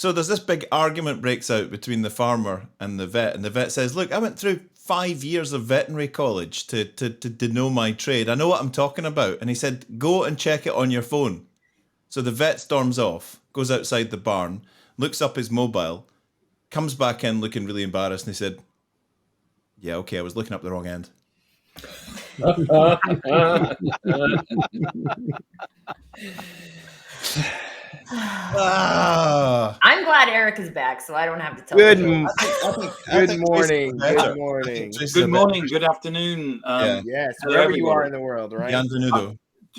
So there's this big argument breaks out between the farmer and the vet says, look, I went through 5 years of veterinary college to know my trade. I know what I'm talking about. And he said, go and check it on your phone. So the vet storms off, goes outside the barn, looks up his mobile, comes back in looking really embarrassed, and he said, yeah, okay, I was looking up the wrong end. I'm glad Eric is back, so I don't have to tell Good him. Good morning. Good morning. Good morning. Good afternoon. Yes, wherever you are in the world, right?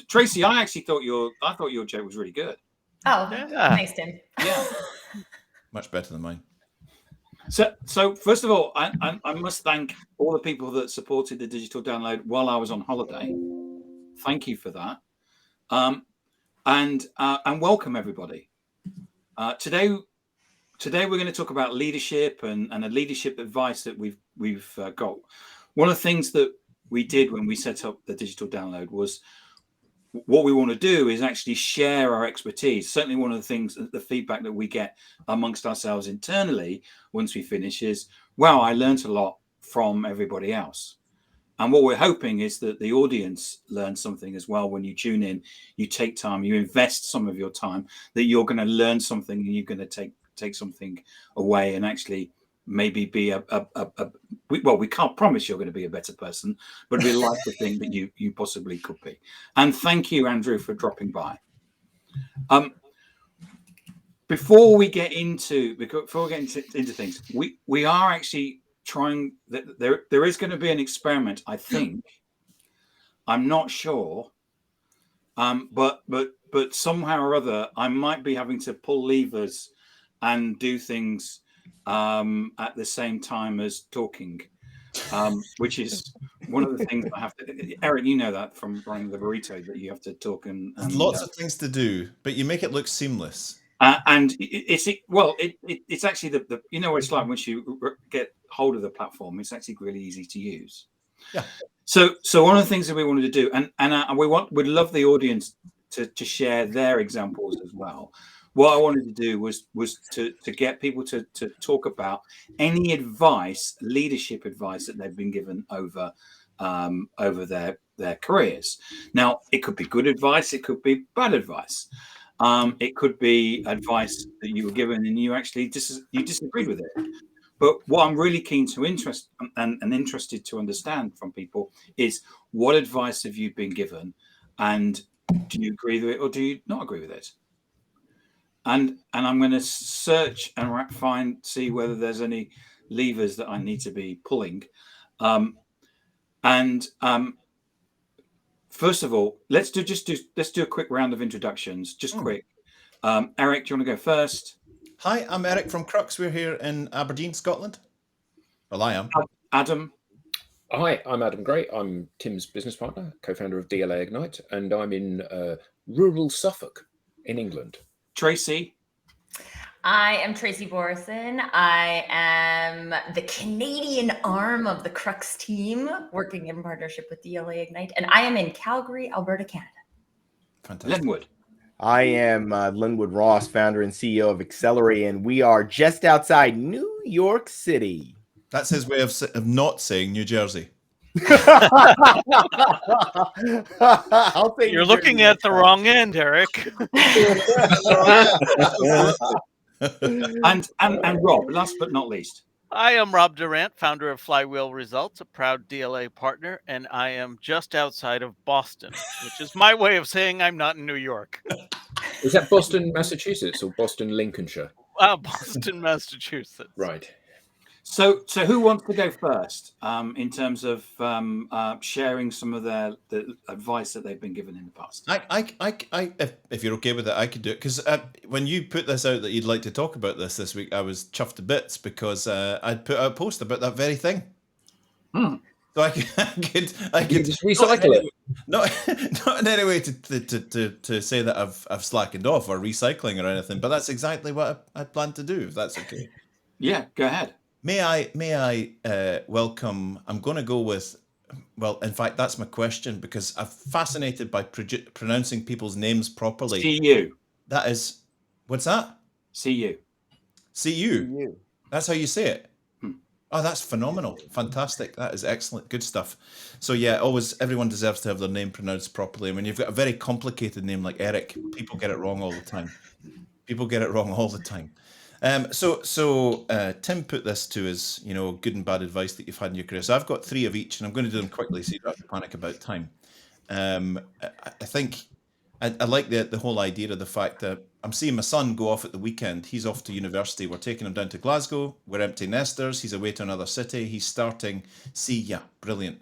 Tracy, I actually thought your joke was really good. Oh, thanks, Tim. Yeah, much better than mine. So first of all, I must thank all the people that supported the digital download while I was on holiday. Thank you for that. And welcome everybody. Today we're going to talk about leadership and a leadership advice that we've got. One of the things that we did when we set up the digital download was what we want to do is actually share our expertise. Certainly one of the things, the feedback that we get amongst ourselves internally once we finish is, wow, I learned a lot from everybody else. And what we're hoping is that the audience learns something as well. When you tune in, you take time, you invest some of your time, that you're going to learn something and you're going to take something away and actually maybe be well, we can't promise you're going to be a better person, but we like to think that you possibly could be. And thank you, Andrew, for dropping by. Before we get into things, we are actually trying. There is going to be an experiment, I think. I'm not sure, but somehow or other, I might be having to pull levers and do things at the same time as talking, which is one of the things I have to. Eric, you know that from running the burrito, that you have to talk and lots of things to do, but you make it look seamless. And it's actually the you know what it's like once you get hold of the platform, it's actually really easy to use. Yeah. So one of the things that we wanted to do, and we'd love the audience to share their examples as well. What I wanted to do was to get people to talk about any advice, leadership advice that they've been given over their careers. Now, it could be good advice, it could be bad advice. It could be advice that you were given and you actually disagreed with it. But what I'm really keen to interested to understand from people is, what advice have you been given, and do you agree with it or do you not agree with it? And I'm going to search and see whether there's any levers that I need to be pulling. First of all, let's do a quick round of introductions, just quick. Eric, do you want to go first? Hi, I'm Eric from Crux. We're here in Aberdeen, Scotland. Well, I am. Adam. Hi, I'm Adam Gray. I'm Tim's business partner, co-founder of DLA Ignite, and I'm in rural Suffolk in England. Tracy. I am Tracy Borison. I am the Canadian arm of the Crux team, working in partnership with DLA Ignite, and I am in Calgary, Alberta, Canada. Fantastic. Linwood. I am Linwood Ross, founder and CEO of Accelerate, and we are just outside New York City. That's his way of not saying New Jersey. I'll say You're looking at the wrong end, Eric. and Rob, last but not least. I am Rob Durant, founder of Flywheel Results, a proud DLA partner, and I am just outside of Boston, which is my way of saying I'm not in New York. Is that Boston, Massachusetts, or Boston, Lincolnshire? Boston, Massachusetts. Right. So who wants to go first in terms of sharing some of the advice that they've been given in the past? If you're okay with it, I could do it, because when you put this out that you'd like to talk about this week, I was chuffed to bits because I'd put out a post about that very thing. So I could just recycle it. Not in any way to say that I've slackened off or recycling or anything, but that's exactly what I plan to do, if that's okay. Yeah, go ahead. May I welcome, I'm going to go with, well, in fact, that's my question, because I'm fascinated by pronouncing people's names properly. See you. That is, what's that? See you. CU. That's how you say it. Hmm. Oh, that's phenomenal. Fantastic. That is excellent. Good stuff. So yeah, always everyone deserves to have their name pronounced properly. And when you've got a very complicated name like Eric, people get it wrong all the time. So Tim put this to us, good and bad advice that you've had in your career. So I've got 3 of each, and I'm going to do them quickly so you don't have to panic about time. I think I like the whole idea of the fact that I'm seeing my son go off at the weekend. He's off to university. We're taking him down to Glasgow. We're empty nesters. He's away to another city. He's starting. Brilliant.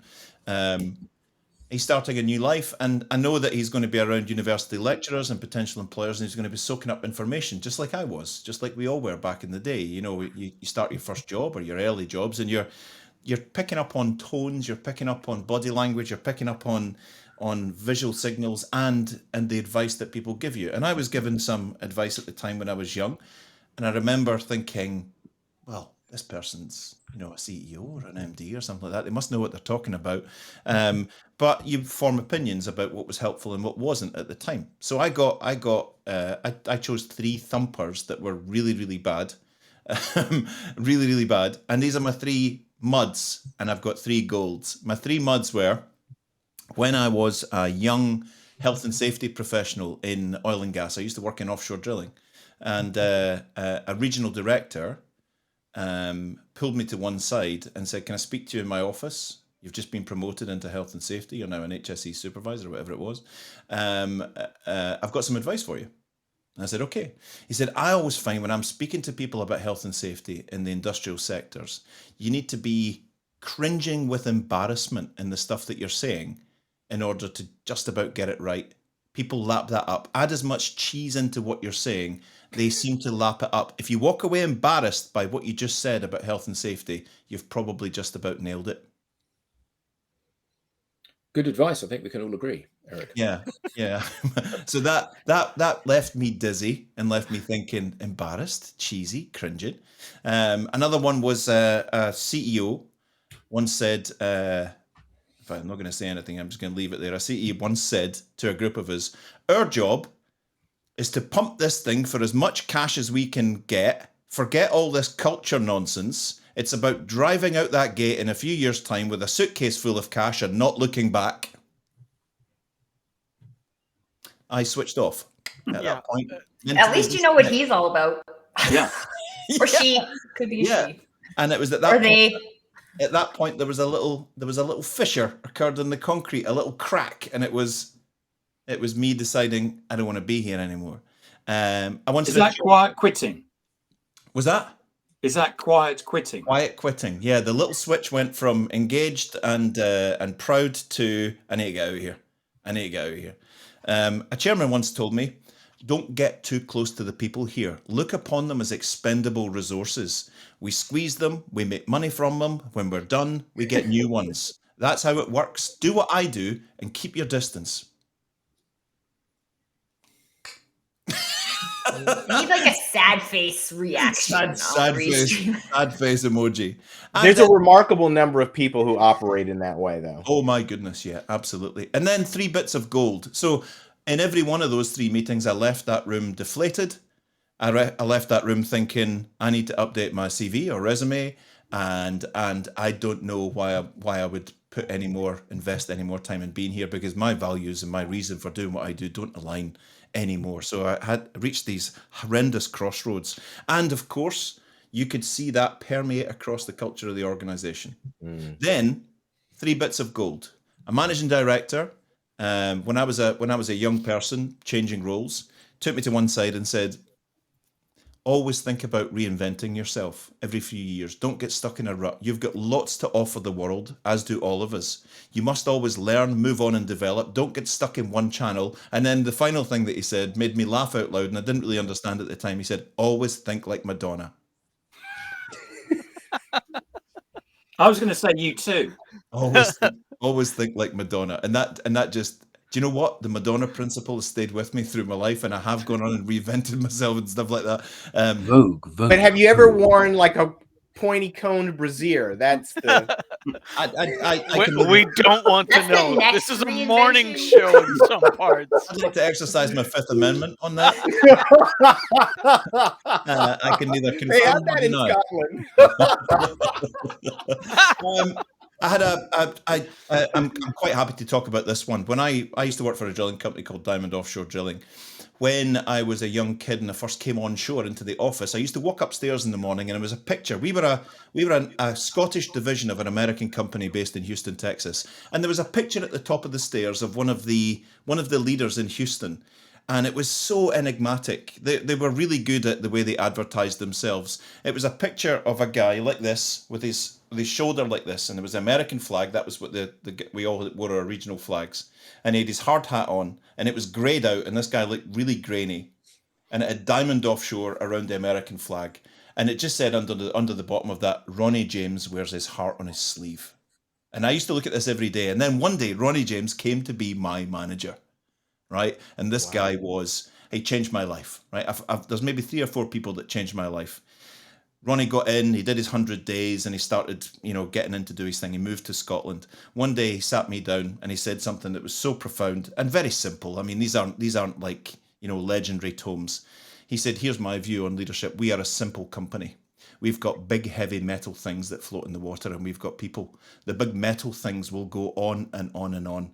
He's starting a new life, and I know that he's going to be around university lecturers and potential employers, and he's going to be soaking up information, just like I was, just like we all were back in the day. You start your first job or your early jobs, and you're picking up on tones, you're picking up on body language, you're picking up on visual signals and the advice that people give you. And I was given some advice at the time when I was young, and I remember thinking, well, this person's a CEO or an MD or something like that. They must know what they're talking about. But you form opinions about what was helpful and what wasn't at the time. So I chose 3 thumpers that were really, really bad, really, really bad. And these are my 3 muds, and I've got 3 golds. My 3 muds were when I was a young health and safety professional in oil and gas. I used to work in offshore drilling, and a regional director pulled me to one side and said, "Can I speak to you in my office? You've just been promoted into health and safety. You're now an HSE supervisor," or whatever it was. "I've got some advice for you." And I said, "Okay." He said, "I always find when I'm speaking to people about health and safety in the industrial sectors, you need to be cringing with embarrassment in the stuff that you're saying in order to just about get it right. People lap that up. Add as much cheese into what you're saying. They seem to lap it up. If you walk away embarrassed by what you just said about health and safety, you've probably just about nailed it." Good advice. I think we can all agree, Eric. Yeah. So that left me dizzy and left me thinking, embarrassed, cheesy, cringing. Another one was a CEO once said, if I'm not going to say anything, I'm just going to leave it there. A CEO once said to a group of us, "Our job is to pump this thing for as much cash as we can get. Forget all this culture nonsense. It's about driving out that gate in a few years' time with a suitcase full of cash and not looking back." I switched off at that point. At least you know what he's all about. Yeah. Or she. Could be a she. And it was at that point. At that point, there was a little fissure occurred in the concrete, a little crack, and it was me deciding I don't want to be here anymore. Is that quiet quitting? Was that? Is that quiet quitting? Quiet quitting. Yeah, the little switch went from engaged and proud to I need to get out of here. I need to get out of here. A chairman once told me, "Don't get too close to the people here. Look upon them as expendable resources. We squeeze them, we make money from them. When we're done, we get new ones. That's how it works. Do what I do and keep your distance." Need like a sad face reaction. Sad face emoji. There's a remarkable number of people who operate in that way, though. Oh my goodness, yeah, absolutely. And then 3 bits of gold. So in every one of those 3 meetings, I left that room deflated. I left that room thinking I need to update my CV or resume, and I don't know why I would invest any more time in being here, because my values and my reason for doing what I do don't align anymore. So I had reached these horrendous crossroads, and of course you could see that permeate across the culture of the organization. Then 3 bits of gold. A managing director, when I was a young person changing roles, took me to one side and said, "Always think about reinventing yourself every few years. Don't get stuck in a rut. You've got lots to offer the world, as do all of us. You must always learn, move on and develop. Don't get stuck in one channel." And then the final thing that he said made me laugh out loud, and I didn't really understand at the time. He said, "Always think like Madonna." I was going to say you too. Always think like Madonna. And that just, do you know what? The Madonna principle has stayed with me through my life, and I have gone on and reinvented myself and stuff like that. But have you ever worn like pointy coned brassiere. That's the. I can We don't want to That's the know. next This is a morning reinvention. show in some parts. I'd like to exercise my Fifth Amendment on that. I can neither They confirm have nor that in deny. Scotland. I had I'm quite happy to talk about this one. When I used to work for a drilling company called Diamond Offshore Drilling. When I was a young kid and I first came on shore into the office, I used to walk upstairs in the morning and it was a picture. We were a Scottish division of an American company based in Houston, Texas, and there was a picture at the top of the stairs of one of the leaders in Houston. And it was so enigmatic. They were really good at the way they advertised themselves. It was a picture of a guy like this with his shoulder like this, and there was an American flag. That was what we all wore our regional flags. And he had his hard hat on, and it was greyed out, and this guy looked really grainy. And it had Diamond Offshore around the American flag, and it just said under the bottom of that, Ronnie James wears his heart on his sleeve. And I used to look at this every day. And then one day, Ronnie James came to be my manager. Right, and this guy he changed my life. Right, there's maybe 3 or 4 people that changed my life. Ronnie got in, he did his 100 days, and he started, getting into do his thing. He moved to Scotland. One day, he sat me down and he said something that was so profound and very simple. I mean, these aren't like legendary tomes. He said, "Here's my view on leadership. We are a simple company. We've got big, heavy metal things that float in the water, and we've got people. The big metal things will go on and on and on.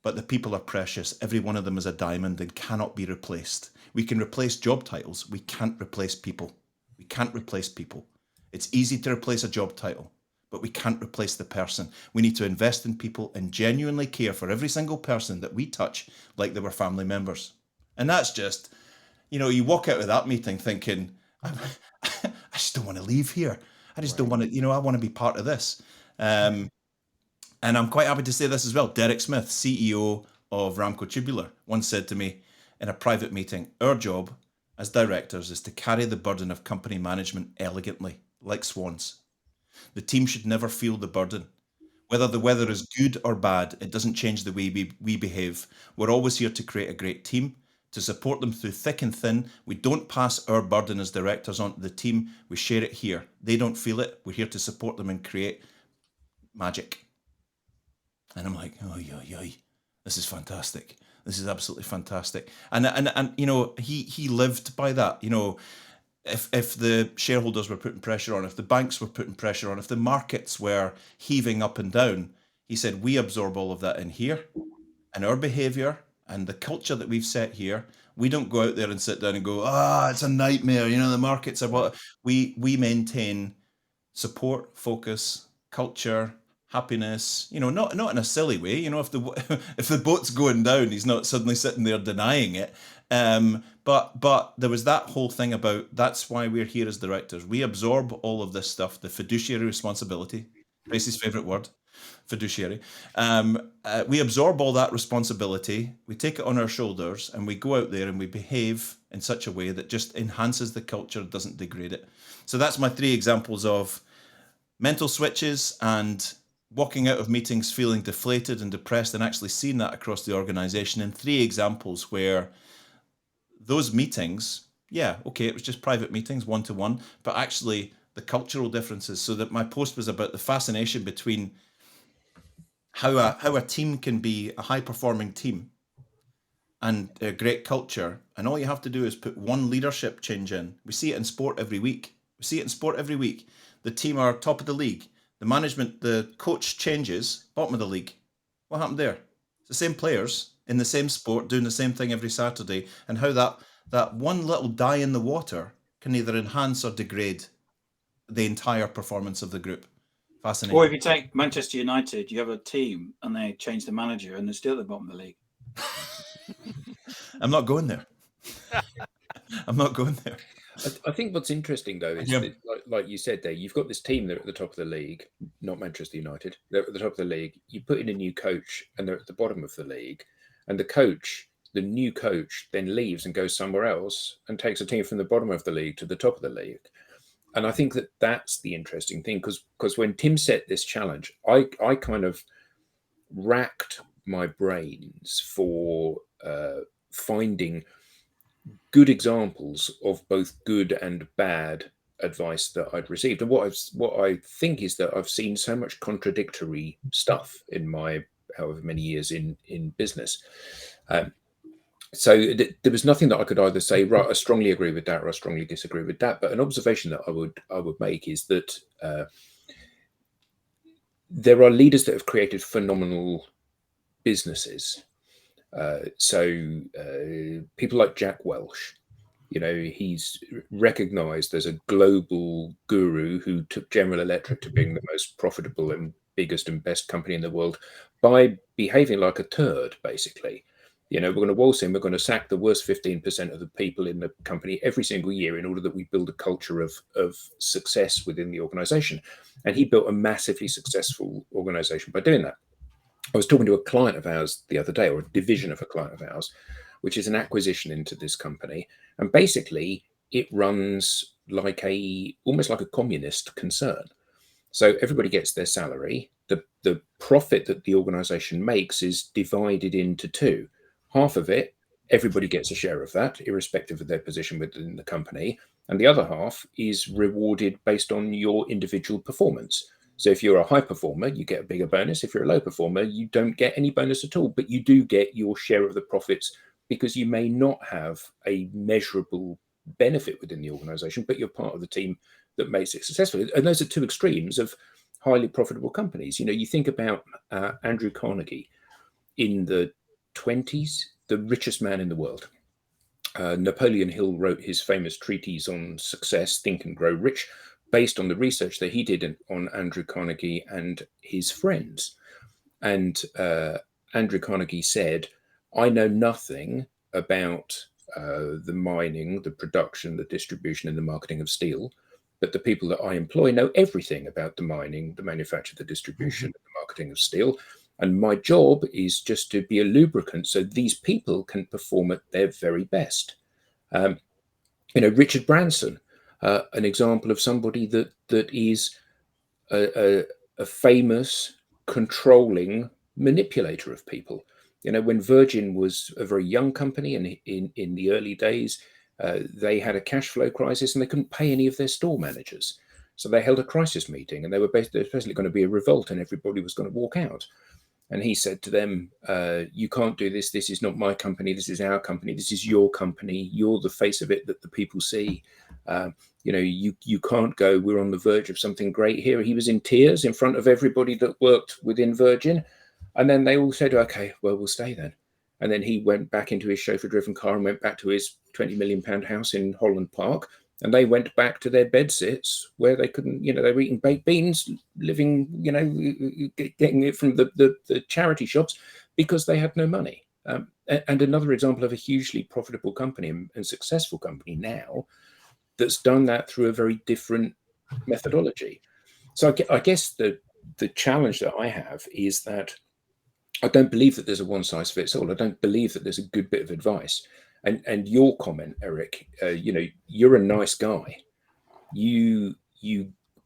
But the people are precious. Every one of them is a diamond and cannot be replaced. We can replace job titles. We can't replace people. We can't replace people. It's easy to replace a job title, but we can't replace the person. We need to invest in people and genuinely care for every single person that we touch like they were family members." And that's just, you walk out of that meeting thinking, I just don't want to leave here. I just don't want to, I want to be part of this. And I'm quite happy to say this as well. Derek Smith, CEO of Ramco Tubular, once said to me in a private meeting, "Our job as directors is to carry the burden of company management elegantly, like swans. The team should never feel the burden. Whether the weather is good or bad, it doesn't change the way we behave. We're always here to create a great team, to support them through thick and thin. We don't pass our burden as directors onto the team. We share it here. They don't feel it. We're here to support them and create magic." And I'm like, oh, this is fantastic. This is absolutely fantastic. And he lived by that. If the shareholders were putting pressure on, if the banks were putting pressure on, if the markets were heaving up and down, he said, we absorb all of that in here, and our behavior and the culture that we've set here. We don't go out there and sit down and go, it's a nightmare. The markets are what we maintain support, focus, culture, happiness, not in a silly way. If the boat's going down, he's not suddenly sitting there denying it. But there was that whole thing about, that's why we're here as directors. We absorb all of this stuff, the fiduciary responsibility, Tracy's favorite word, fiduciary. We absorb all that responsibility, we take it on our shoulders, and we go out there and we behave in such a way that just enhances the culture, doesn't degrade it. So that's my 3 examples of mental switches and walking out of meetings feeling deflated and depressed, and actually seeing that across the organization, and 3 examples where those meetings, it was just private meetings, one-to-one, but actually the cultural differences. So that my post was about the fascination between how a team can be a high-performing team and a great culture, and all you have to do is put one leadership change in. We see it in sport every week. The team are top of the league. The management, the coach changes, bottom of the league. What happened there? It's the same players in the same sport doing the same thing every Saturday, and how that one little dye in the water can either enhance or degrade the entire performance of the group. Fascinating. Or if you take Manchester United, you have a team and they change the manager and they're still at the bottom of the league. I'm not going there. I'm not going there. I think what's interesting, though, is that, like you said there, you've got this team that are at the top of the league, not Manchester United. They're at the top of the league. You put in a new coach and they're at the bottom of the league. And the new coach, then leaves and goes somewhere else and takes a team from the bottom of the league to the top of the league. And I think that that's the interesting thing, because when Tim set this challenge, I kind of racked my brains for finding good examples of both good and bad advice that I'd received. And what I think is that I've seen so much contradictory stuff in my however many years in business. So there was nothing that I could either say, right, I strongly agree with that, or I strongly disagree with that. But an observation that I would make is that there are leaders that have created phenomenal businesses. So people like Jack Welch, he's recognized as a global guru who took General Electric to being the most profitable and biggest and best company in the world by behaving like a turd, basically. We're going to waltz in, we're going to sack the worst 15% of the people in the company every single year in order that we build a culture of success within the organization. And he built a massively successful organization by doing that. I was talking to a client of ours the other day, or a division of a client of ours, which is an acquisition into this company. And basically it runs almost like a communist concern. So everybody gets their salary. The profit that the organization makes is divided into two. Half of it, everybody gets a share of that, irrespective of their position within the company. And the other half is rewarded based on your individual performance. So if you're a high performer, you get a bigger bonus. If you're a low performer, you don't get any bonus at all, but you do get your share of the profits because you may not have a measurable benefit within the organization, but you're part of the team that makes it successful. And those are two extremes of highly profitable companies. You think about Andrew Carnegie in the 1920s, the richest man in the world. Napoleon Hill wrote his famous treatise on success, Think and Grow Rich, based on the research that he did on Andrew Carnegie and his friends. And Andrew Carnegie said, I know nothing about the mining, the production, the distribution, and the marketing of steel, but the people that I employ know everything about the mining, the manufacture, the distribution, and the marketing of steel. And my job is just to be a lubricant so these people can perform at their very best. Richard Branson, an example of somebody that is a famous, controlling manipulator of people. When Virgin was a very young company and in the early days, they had a cash flow crisis and they couldn't pay any of their store managers. So they held a crisis meeting and there was basically going to be a revolt and everybody was going to walk out. And he said to them, you can't do this. This is not my company. This is our company. This is your company. You're the face of it that the people see. You can't go. We're on the verge of something great here. He was in tears in front of everybody that worked within Virgin. And then they all said, okay, well, we'll stay then. And then he went back into his chauffeur-driven car and went back to his £20 million house in Holland Park. And they went back to their bedsit where they couldn't, they were eating baked beans, living, getting it from the charity shops because they had no money. And another example of a hugely profitable company and successful company now that's done that through a very different methodology. So I guess the challenge that I have is that I don't believe that there's a one size fits all. I don't believe that there's a good bit of advice. And your comment, Eric, you're a nice guy. You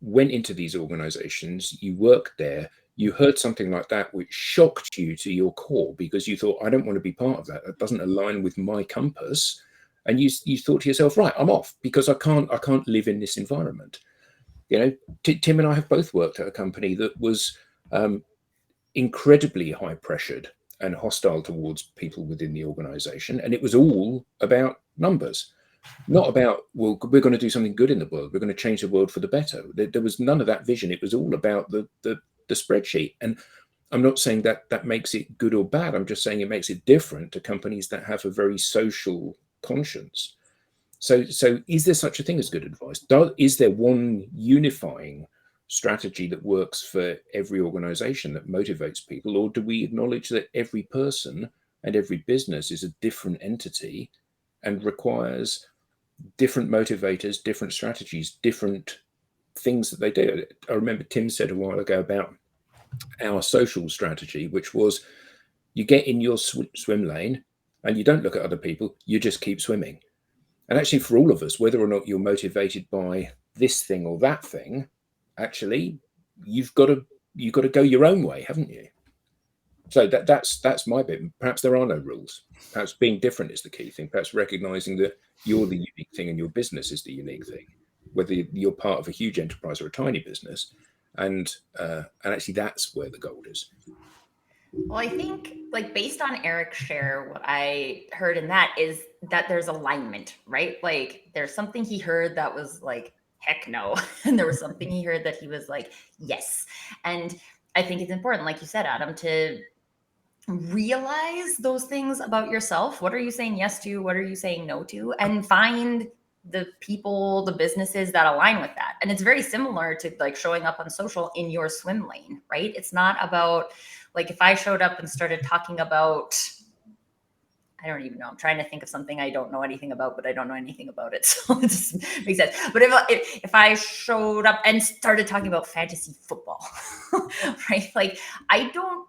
went into these organizations, you worked there, you heard something like that which shocked you to your core because you thought, I don't want to be part of that. That doesn't align with my compass. And you thought to yourself, right, I'm off because I can't live in this environment. Tim and I have both worked at a company that was incredibly high pressured and hostile towards people within the organization. And it was all about numbers, not about, well, we're going to do something good in the world. We're going to change the world for the better. There was none of that vision. It was all about the spreadsheet. And I'm not saying that makes it good or bad. I'm just saying it makes it different to companies that have a very social conscience. So is there such a thing as good advice? Is there one unifying strategy that works for every organization that motivates people, or do we acknowledge that every person and every business is a different entity and requires different motivators, different strategies, different things that they do? I remember Tim said a while ago about our social strategy, which was you get in your swim lane and you don't look at other people, you just keep swimming. And actually for all of us, whether or not you're motivated by this thing or that thing, actually, you've got to go your own way, haven't you? So that's my bit. Perhaps there are no rules. Perhaps being different is the key thing. Perhaps recognizing that you're the unique thing and your business is the unique thing. whether you're part of a huge enterprise or a tiny business. And actually, that's where the gold is. Well, I think, like, based on Eric's share, what I heard in that is that there's alignment, right? Like, there's something he heard that was like, heck no. And there was something he heard that he was like, yes. And I think it's important, like you said, Adam, to realize those things about yourself. What are you saying yes to? What are you saying no to? And find the people, the businesses that align with that. And it's very similar to like showing up on social in your swim lane, right? It's not about, like, if I showed up and started talking about, I don't even know, I'm trying to think of something I don't know anything about, but I don't know anything about it. So it just makes sense. But if I showed up and started talking about fantasy football, right? Like, I don't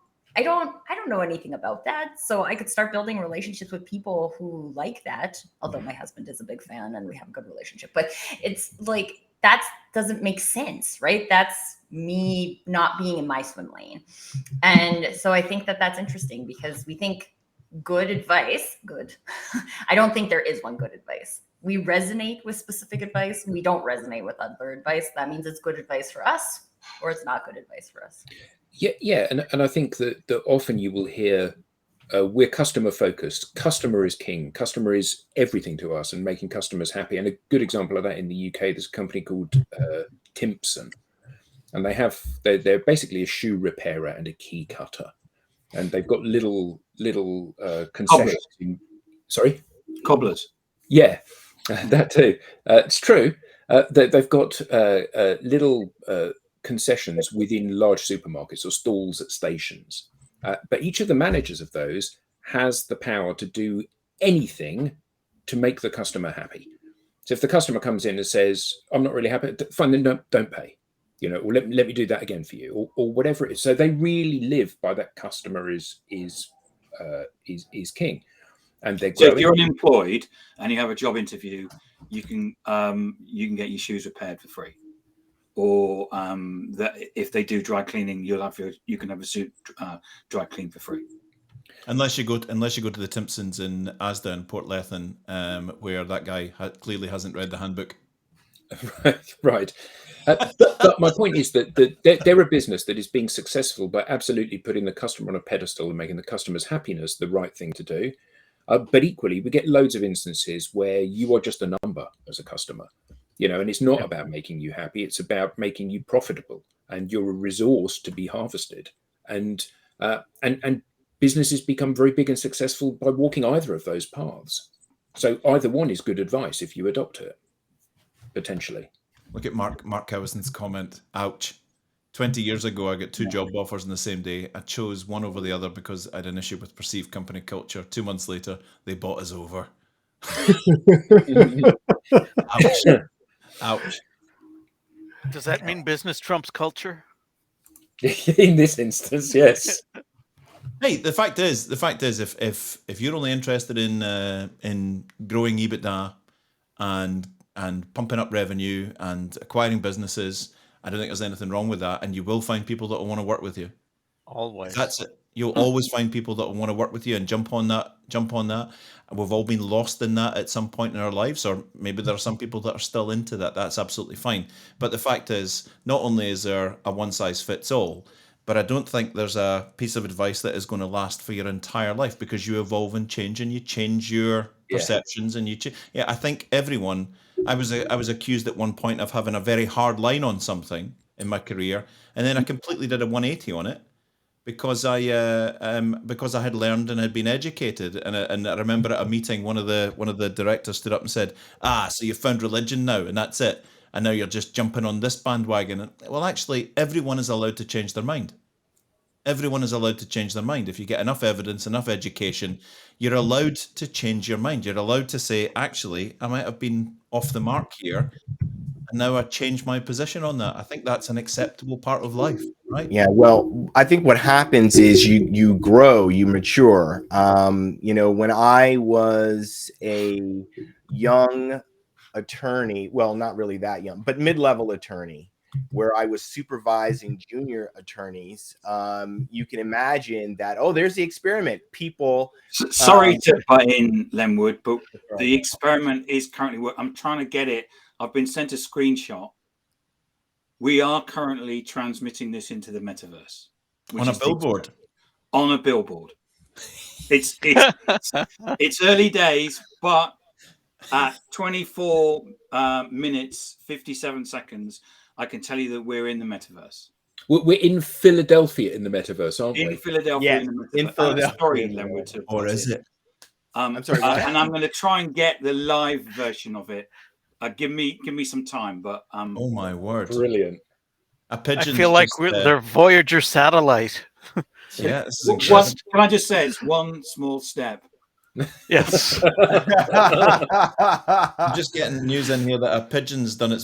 know anything about that. So I could start building relationships with people who like that. Although my husband is a big fan and we have a good relationship, but it's like, that doesn't make sense, right? That's me not being in my swim lane. And so I think that that's interesting because we think good advice, good. I don't think there is one good advice. We resonate with specific advice. We don't resonate with other advice. That means it's good advice for us or it's not good advice for us. Yeah, and I think that often you will hear we're customer focused. Customer is king. Customer is everything to us, and making customers happy. And a good example of that in the UK, there's a company called Timpson, and they're basically a shoe repairer and a key cutter, and they've got little concessions. Sorry, Cobblers. Yeah, that too. It's true. They've got little concessions within large supermarkets or stalls at stations. But each of the managers of those has the power to do anything to make the customer happy. So if the customer comes in and says, I'm not really happy, fine, then don't pay. Or let me do that again for you, or whatever it is. So they really live by that customer is king. And they're growing. So if you're unemployed and you have a job interview, you can get your shoes repaired for free. Or that if they do dry cleaning, you can have a suit dry clean for free. Unless you go to the Timpsons in Asda and Portlethen, where that guy clearly hasn't read the handbook. Right. But my point is that they're a business that is being successful by absolutely putting the customer on a pedestal and making the customer's happiness the right thing to do. But equally, we get loads of instances where you are just a number as a customer. And it's not about making you happy. It's about making you profitable, and you're a resource to be harvested. And businesses become very big and successful by walking either of those paths. So either one is good advice if you adopt it, potentially. Look at Mark Cowison's comment. Ouch. 20 years ago, I got 2 job offers on the same day. I chose one over the other because I had an issue with perceived company culture. 2 months later, they bought us over. Ouch. Ouch. Does that mean business trumps culture? In this instance, yes. Hey, the fact is, if you're only interested in growing EBITDA and pumping up revenue and acquiring businesses, I don't think there's anything wrong with that, and you will find people that will want to work with you. Always. That's it. You'll always find people that will want to work with you and jump on that. And we've all been lost in that at some point in our lives, or maybe there are some people that are still into that. That's absolutely fine. But the fact is, not only is there a one size fits all, but I don't think there's a piece of advice that is going to last for your entire life, because you evolve and change, and you change your perceptions, and I think everyone. I was accused at one point of having a very hard line on something in my career, and then I completely did a 180 on it. Because I had learned and had been educated, and I remember at a meeting, one of the directors stood up and said, so you found religion now, and that's it, and now you're just jumping on this bandwagon. Well, actually, everyone is allowed to change their mind. Everyone is allowed to change their mind. If you get enough evidence, enough education, you're allowed to change your mind. You're allowed to say, actually, I might have been off the mark here, and now I change my position on that. I think that's an acceptable part of life, right? Yeah, well, I think what happens is you grow, you mature. When I was a young attorney, well, not really that young, but mid-level attorney, where I was supervising junior attorneys, you can imagine that, there's the experiment. People... Sorry to butt in, Lenwood, but the experiment is currently... I'm trying to get it I've been sent a screenshot. We are currently transmitting this into the metaverse. On a billboard. On a billboard. It's early days, but at 24 minutes 57 seconds, I can tell you that we're in the metaverse. We're in Philadelphia in the metaverse, aren't we? In Philadelphia, Yes, in the metaverse. in Philadelphia. Sorry, Lenwood, to Or put is it? I'm sorry. And I'm going to try and get the live version of it. Give me some time, but Oh my word! Brilliant. A I pigeon. feel like they're Voyager satellite. Yeah. It's can I just say it's one small step. Yes. I'm just getting news in here that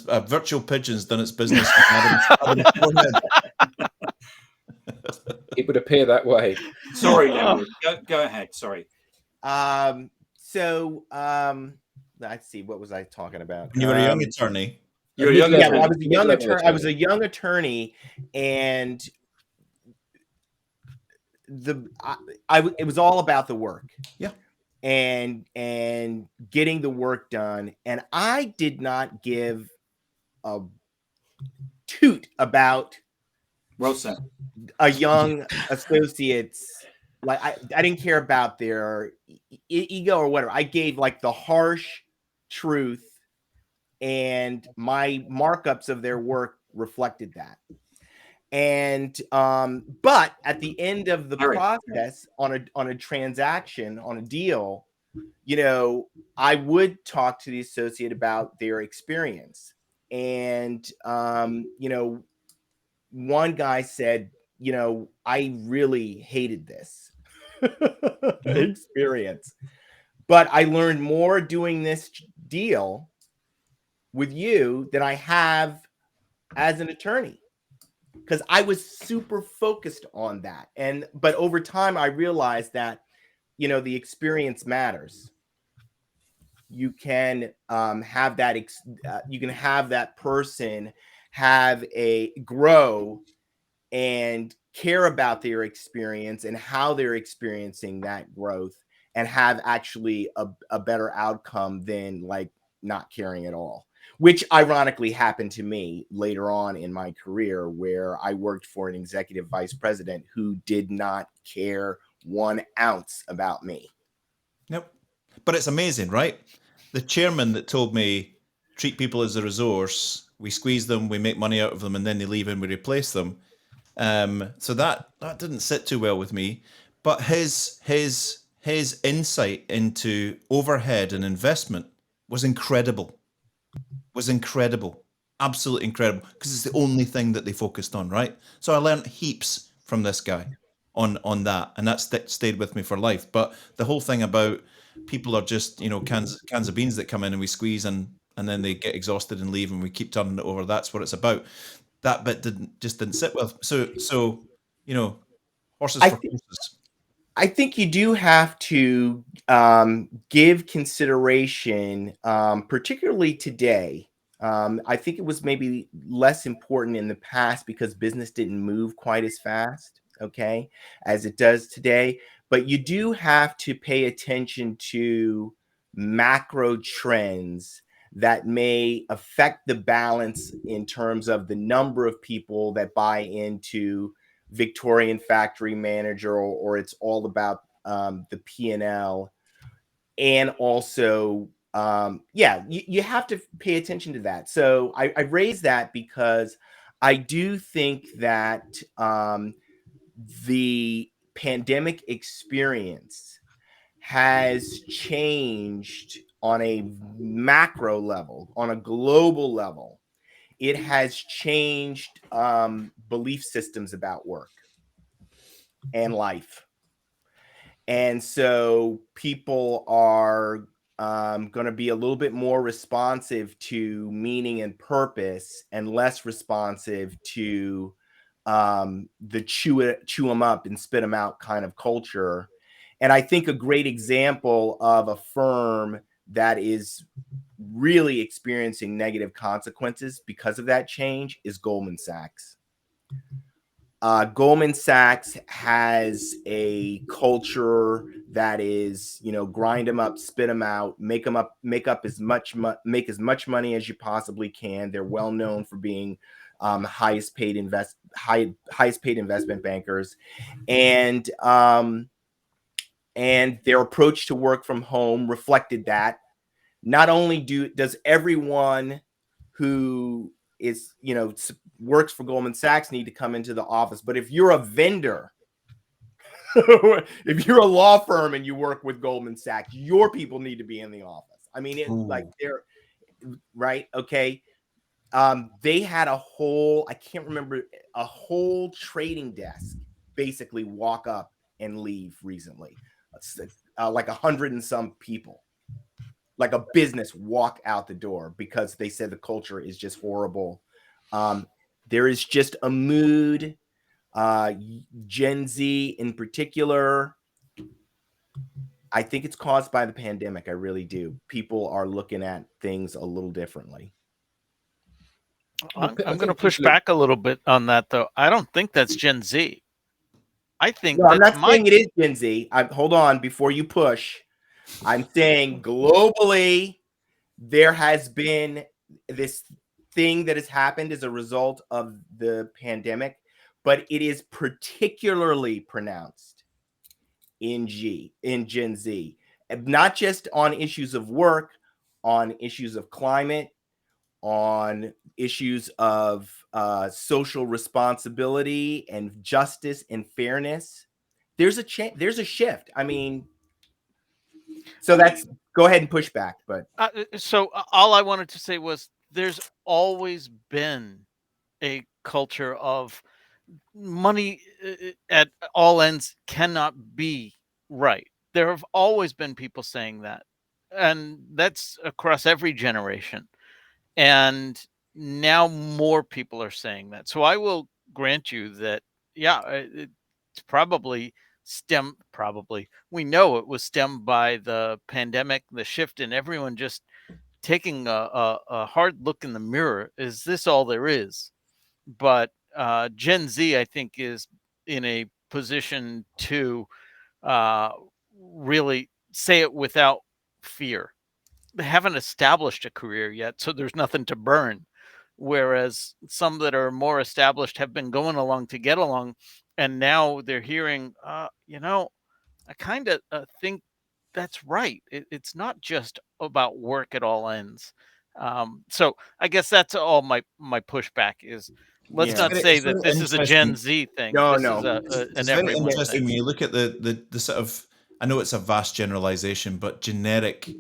a virtual pigeon's done its business. It would appear that way. Sorry, Lenwood. Go ahead. Sorry. Let's see. What was I talking about? When you were a young attorney. You're a young attorney. I was a young attorney. I was a young attorney, and it was all about the work. Yeah. And getting the work done. And I did not give a toot about a young associate's, like I didn't care about their ego or whatever. I gave like the harsh truth, and my markups of their work reflected that. And but at the end of the process, on a transaction, on a deal, you know, I would talk to the associate about their experience. And you know, one guy said, you know, I really hated this experience, but I learned more doing this deal with you than I have as an attorney, because I was super focused on that. But over time, I realized that, you know, the experience matters. You can have that. You can have that person grow and care about their experience and how they're experiencing that growth, and have actually a better outcome than like not caring at all. Which ironically happened to me later on in my career, where I worked for an executive vice president who did not care 1 ounce about me. Nope. But it's amazing, right? The chairman that told me, treat people as a resource, we squeeze them, we make money out of them, and then they leave and we replace them. So that didn't sit too well with me. But his insight into overhead and investment was incredible. Absolutely incredible, because it's the only thing that they focused on, right? So I learned heaps from this guy on that, and that stayed with me for life. But the whole thing about people are just, you know, cans of beans that come in and we squeeze, and then they get exhausted and leave, and we keep turning it over. That's what it's about. That bit didn't sit well. So you know, horses for courses. I think you do have to give consideration, particularly today. I think it was maybe less important in the past because business didn't move quite as fast, okay, as it does today. But you do have to pay attention to macro trends that may affect the balance in terms of the number of people that buy into Victorian Factory Manager, or it's all about the P&L. And also, you have to pay attention to that. So I raise that because I do think that the pandemic experience has changed on a macro level, on a global level. It has changed belief systems about work and life. And so people are going to be a little bit more responsive to meaning and purpose, and less responsive to the chew them up and spit them out kind of culture. And I think a great example of a firm that is really experiencing negative consequences because of that change is Goldman Sachs. Goldman Sachs has a culture that is, grind them up, spit them out, make as much money as you possibly can. They're well known for being highest paid investment bankers, and their approach to work from home reflected that. Not only does everyone who is, works for Goldman Sachs need to come into the office, but if you're a vendor, if you're a law firm and you work with Goldman Sachs, your people need to be in the office. I mean, they're right. Okay. They had a whole trading desk basically walk up and leave recently. Like 100 and some people, like a business, walk out the door because they said the culture is just horrible. There is just a mood, Gen Z in particular. I think it's caused by the pandemic. I really do. People are looking at things a little differently. I'm going to push back a little bit on that, though. I don't think that's Gen Z. I think I'm not saying it is Gen Z. Hold on before you push. I'm saying globally, there has been this thing that has happened as a result of the pandemic, but it is particularly pronounced in Gen Z, not just on issues of work, on issues of climate, on issues of social responsibility and justice and fairness. There's a shift. I mean, so go ahead and push back. But so all I wanted to say was there's always been a culture of money at all ends cannot be right. There have always been people saying that, and that's across every generation. And now more people are saying that. So I will grant you that, yeah, it's probably we know it was stemmed by the pandemic, the shift in everyone just taking a hard look in the mirror. Is this all there is? But Gen Z, I think, is in a position to really say it without fear. They haven't established a career yet, so there's nothing to burn. Whereas some that are more established have been going along to get along, and now they're hearing, I kind of think that's right. It's not just about work at all ends. So I guess that's all my pushback is. Let's not say that this is a Gen Z thing. No, It's very interesting when you look at the sort of, I know it's a vast generalization, but generic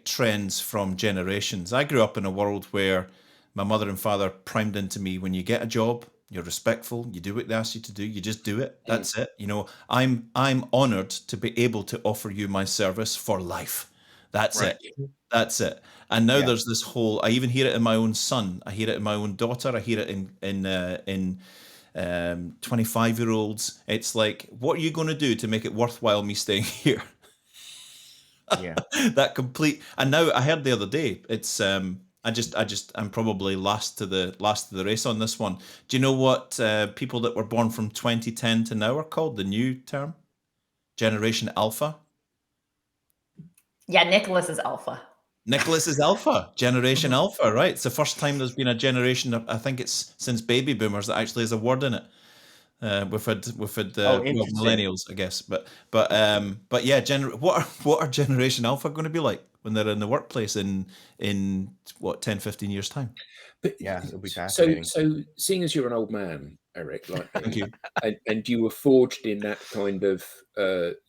trends from generations. I grew up in a world where my mother and father primed into me, when you get a job, you're respectful, you do what they ask you to do, you just do it. That's it. I'm honored to be able to offer you my service for life. That's right. That's it. And now there's this whole, I even hear it in my own son, I hear it in my own daughter, I hear it in 25-year-olds. It's like, what are you going to do to make it worthwhile me staying here? Yeah. That complete. And now I heard the other day, it's I'm probably last to the race on this one. Do you know what people that were born from 2010 to now are called? The new term? Generation Alpha. Yeah, Nicholas is Alpha. Nicholas is Alpha. Generation Alpha, right? It's the first time there's been a generation, I think it's since baby boomers, that actually has a word in it. We've had millennials, I guess, but yeah, what are Generation Alpha going to be like when they're in the workplace in 10-15 years time? But yeah, it'll be fascinating. So seeing as you're an old man, Eric, like thank you, and you were forged in that kind of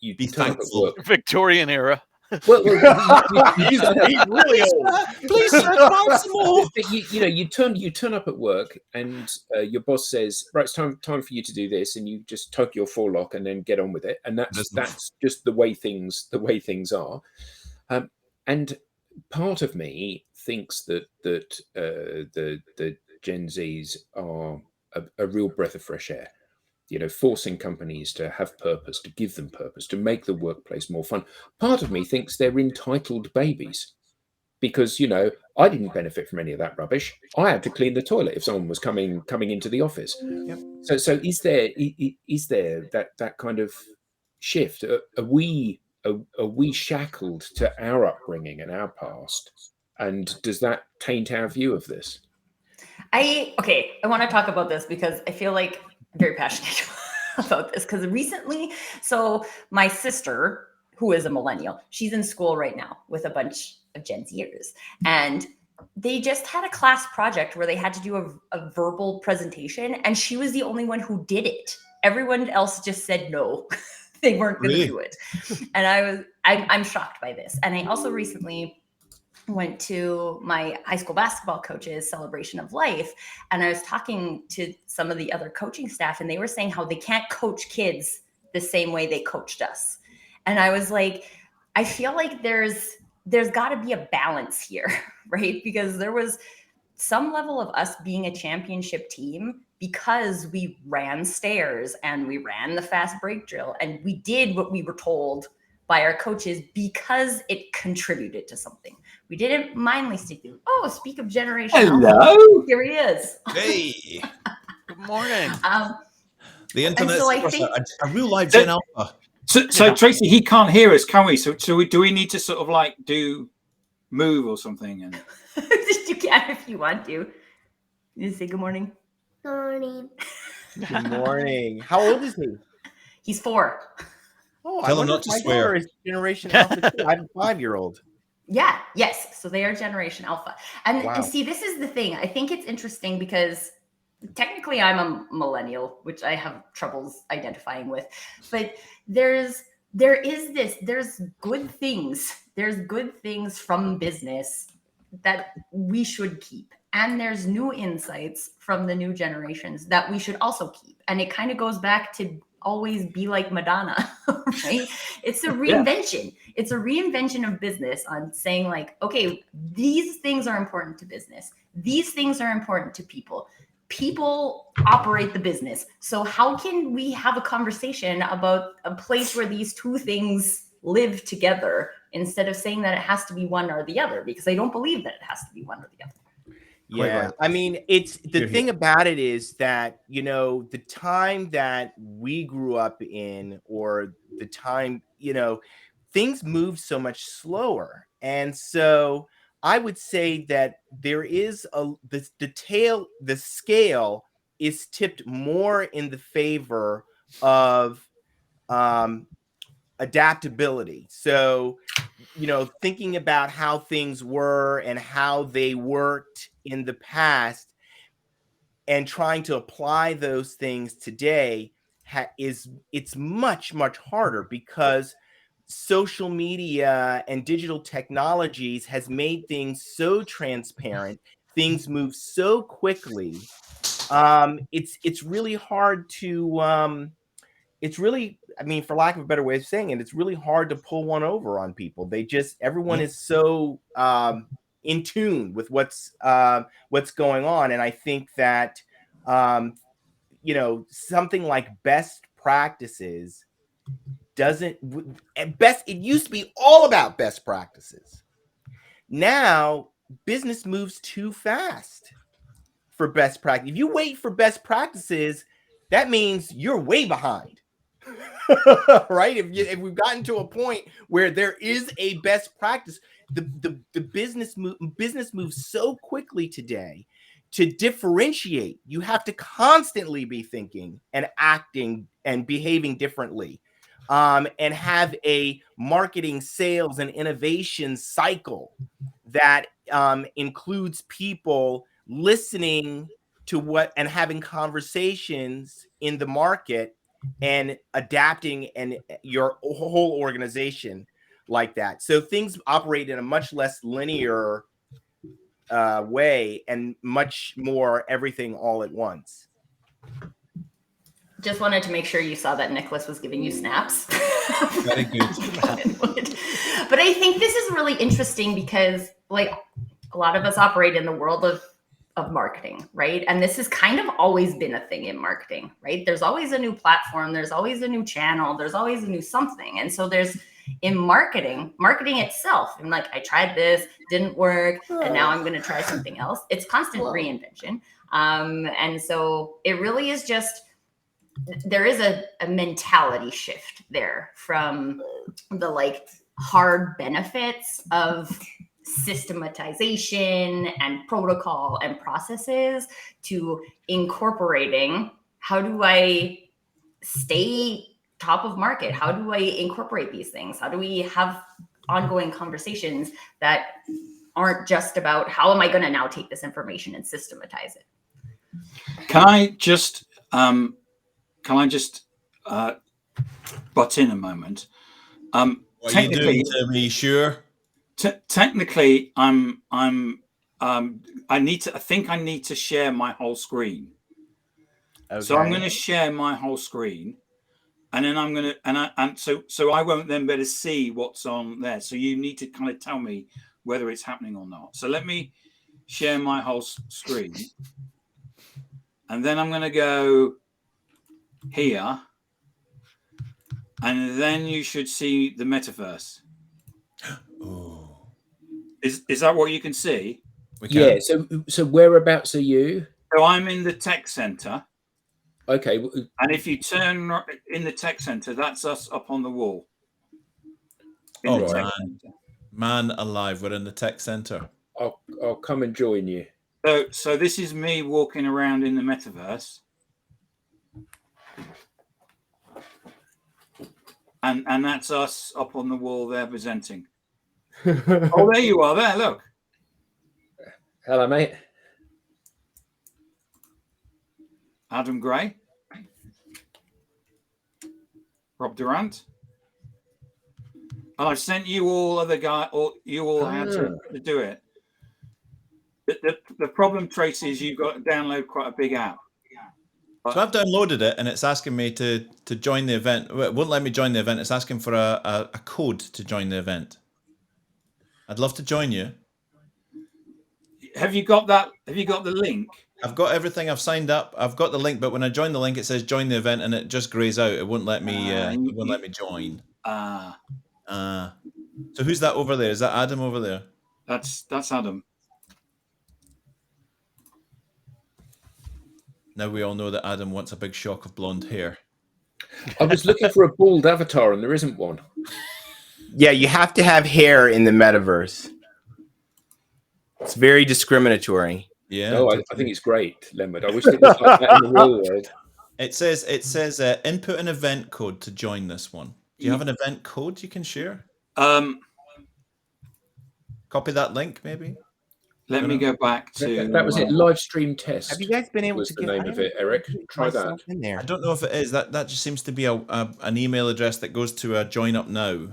you be thankful Victorian era. Well, he's really old. Please, sir, some more. You turn up at work, and your boss says, "Right, it's time for you to do this," and you just tug your forelock and then get on with it. And that's just the way things are. And part of me thinks that the Gen Zs are a real breath of fresh air. Forcing companies to have purpose, to give them purpose, to make the workplace more fun. Part of me thinks they're entitled babies because, you know, I didn't benefit from any of that rubbish. I had to clean the toilet if someone was coming into the office. Yep. So is there that kind of shift? Are we shackled to our upbringing and our past? And does that taint our view of this? I want to talk about this because I feel like I'm very passionate about this, because recently, so my sister, who is a millennial, she's in school right now with a bunch of Gen Zers, and they just had a class project where they had to do a verbal presentation, and she was the only one who did it. Everyone else just said no. They weren't going to do it. And I'm shocked by this. And I also recently went to my high school basketball coach's celebration of life, and I was talking to some of the other coaching staff, and they were saying how they can't coach kids the same way they coached us. And I was like, I feel like there's got to be a balance here, right? Because there was some level of us being a championship team because we ran stairs and we ran the fast break drill and we did what we were told by our coaches because it contributed to something. We didn't mindlessly do. Oh, speak of generation. Hello. Here he is. Hey. Good morning. The internet. so I think- a real live Gen Alpha. So Tracy, he can't hear us, can we? So do we need to sort of like move or something? And You can if you want to. You say good morning. Good morning. Good morning. How old is he? He's 4. Oh, Tell I him wonder not if to my swear. daughter is Generation Alpha too. I have a 5-year-old. Yeah. Yes. So they are Generation Alpha. And, Wow. and see, this is the thing. I think it's interesting because technically I'm a millennial, which I have troubles identifying with. But there's good things. There's good things from business that we should keep. And there's new insights from the new generations that we should also keep. And it kind of goes back to always be like Madonna, right? It's a reinvention. Yeah. It's a reinvention of business on saying like, okay, these things are important to business. These things are important to people. People operate the business. So how can we have a conversation about a place where these two things live together instead of saying that it has to be one or the other? Because I don't believe that it has to be one or the other. Yeah, I mean, it's the thing about it is that, you know, the time that we grew up in, or the time, you know, things move so much slower. And so I would say that there is the scale is tipped more in the favor of adaptability. So, you know, thinking about how things were and how they worked in the past and trying to apply those things today it's much harder, because social media and digital technologies has made things so transparent. Things move so quickly. It's really hard to it's really, I mean, for lack of a better way of saying it, it's really hard to pull one over on people. Everyone is so in tune with what's going on. And I think that, you know, something like best practices it used to be all about best practices. Now, business moves too fast for best practice. If you wait for best practices, that means you're way behind. Right? If we've gotten to a point where there is a best practice, the business moves so quickly today. To differentiate, you have to constantly be thinking and acting and behaving differently, and have a marketing, sales, and innovation cycle that includes people listening to what and having conversations in the market and adapting and your whole organization like that. So things operate in a much less linear way and much more everything all at once. Just wanted to make sure you saw that Nicholas was giving you snaps. Very good. But I think this is really interesting because, like, a lot of us operate in the world of marketing, right? And this has kind of always been a thing in marketing, right? There's always a new platform, there's always a new channel, there's always a new something. And so there's In marketing itself, I'm like, I tried this, didn't work, and now I'm going to try something else. It's constant reinvention. And so it really is just, there is a mentality shift there from the like hard benefits of systematization and protocol and processes to incorporating, how do I stay top of market? How do I incorporate these things? How do we have ongoing conversations that aren't just about how am I going to now take this information and systematize it? Can I just butt in a moment? What are you doing to me? Sure. Technically, I think I need to share my whole screen. Okay. So I'm going to share my whole screen, and then I'm going to, so I won't then better see what's on there. So you need to kind of tell me whether it's happening or not. So let me share my whole screen, and then I'm going to go here, and then you should see the metaverse. Oh. Is that what you can see? Yeah. So whereabouts are you? So I'm in the tech center. Okay. And if you turn in the tech center, that's us up on the wall. Man alive, we're in the tech center. I'll come and join you. So this is me walking around in the metaverse. And that's us up on the wall there presenting. Oh, there you are there, look. Hello, mate. Adam Gray. Rob Durant. And I've sent you all other guys, or you all how to do it. The problem, Tracy, is you've got to download quite a big app. So I've downloaded it, and it's asking me to join the event. It won't let me join the event. It's asking for a code to join the event. I'd love to join you. Have you got that? Have you got the link? I've got everything. I've signed up. I've got the link, but when I join the link, it says join the event, and it just grays out. It won't let me. It won't let me join. So who's that over there? Is that Adam over there? That's Adam. Now we all know that Adam wants a big shock of blonde hair. I was looking for a bald avatar, and there isn't one. Yeah, you have to have hair in the metaverse. It's very discriminatory. Yeah. No, I think it's great, Leonard. I wish it was like that in the real world. It says input an event code to join this one. Do you have an event code you can share? Copy that link, maybe. Let me go back to that was it. Live stream test. Have you guys been able to get the name of it, Eric? Try that. In there. I don't know if it is. That just seems to be an email address that goes to a join up now,